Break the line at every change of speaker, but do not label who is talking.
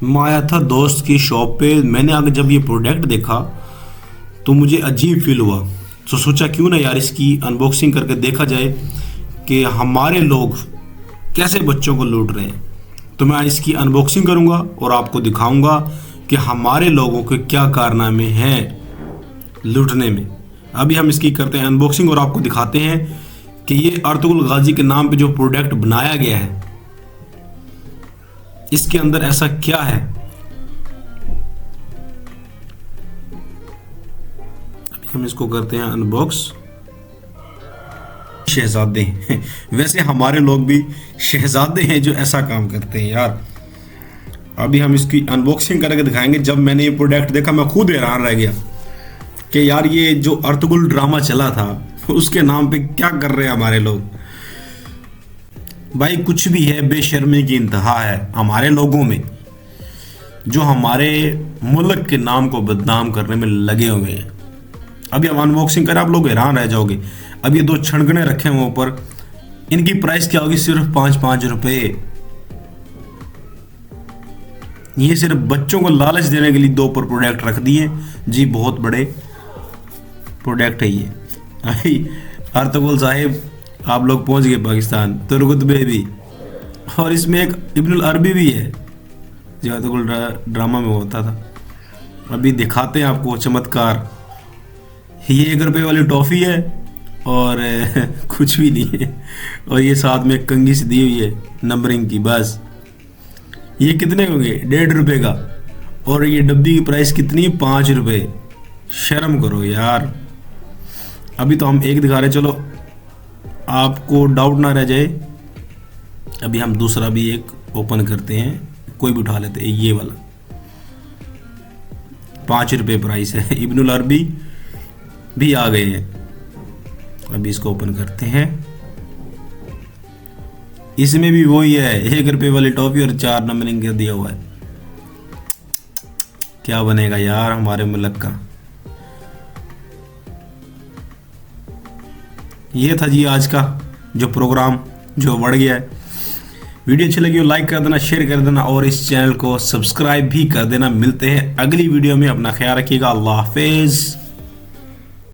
मैं आया था दोस्त की शॉप पे। मैंने आगे जब ये प्रोडक्ट देखा तो मुझे अजीब फील हुआ। तो सोचा क्यों ना यार इसकी अनबॉक्सिंग करके देखा जाए कि हमारे लोग कैसे बच्चों को लूट रहे हैं। तो मैं इसकी अनबॉक्सिंग करूंगा और आपको दिखाऊंगा कि हमारे लोगों के क्या कारनामे हैं लूटने में। अभी हम इसकी करते हैं अनबॉक्सिंग और आपको दिखाते हैं कि ये अर्तुगरुल गाजी के नाम पे जो प्रोडक्ट बनाया गया है इसके अंदर ऐसा क्या है। अभी हम इसको करते हैं अनबॉक्स। शहजादे हैं वैसे हमारे लोग भी शहजादे हैं जो ऐसा काम करते हैं यार। अभी हम इसकी अनबॉक्सिंग करके दिखाएंगे। जब मैंने ये प्रोडक्ट देखा मैं खुद हैरान रह गया कि यार ये जो अर्तुगरुल ड्रामा चला था उसके नाम पे क्या कर रहे हैं हमारे लोग। भाई कुछ भी है, बेशर्मी की इंतहा है हमारे लोगों में जो हमारे मुल्क के नाम को बदनाम करने में लगे हुए हैं। अभी हम अनबॉक्सिंग करें, आप लोग हैरान रह जाओगे। अब ये दो छणगने रखे हुए ऊपर, इनकी प्राइस क्या होगी? सिर्फ 5-5 रुपए। ये सिर्फ बच्चों को लालच देने के लिए दो ऊपर प्रोडक्ट रख दिए जी। बहुत बड़े प्रोडक्ट है ये। अर्तुगरुल साहिब आप लोग पहुंच गए पाकिस्तान, तुर्गुत बेबी। और इसमें एक इब्नुल अरबी भी है जो अर्तुगरुल ड्रामा में होता था। अभी दिखाते हैं आपको चमत्कार। ये 1 रुपये वाली टॉफ़ी है और कुछ भी नहीं है। और ये साथ में कंघी सी दी हुई है नंबरिंग की। बस ये कितने होंगे? 1.5 रुपये का। और ये डब्बी की प्राइस कितनी? 5 रुपये। शर्म करो यार। अभी तो हम एक दिखा रहे, चलो आपको डाउट ना रह जाए। अभी हम दूसरा भी एक ओपन करते हैं, कोई भी उठा लेते हैं। ये वाला 5 रुपये प्राइस है। इब्नुल अरबी भी आ गए हैं। अभी इसको ओपन करते हैं। इसमें भी वही है, 1 रुपये वाली टॉफी और 4 नंबरिंग का दिया हुआ है। क्या बनेगा यार हमारे मुल्क का। ये था जी आज का जो प्रोग्राम जो बढ़ गया है। वीडियो अच्छी लगी हो लाइक कर देना, शेयर कर देना और इस चैनल को सब्सक्राइब भी कर देना। मिलते हैं अगली वीडियो में। अपना ख्याल रखिएगा। अल्लाह हाफिज़।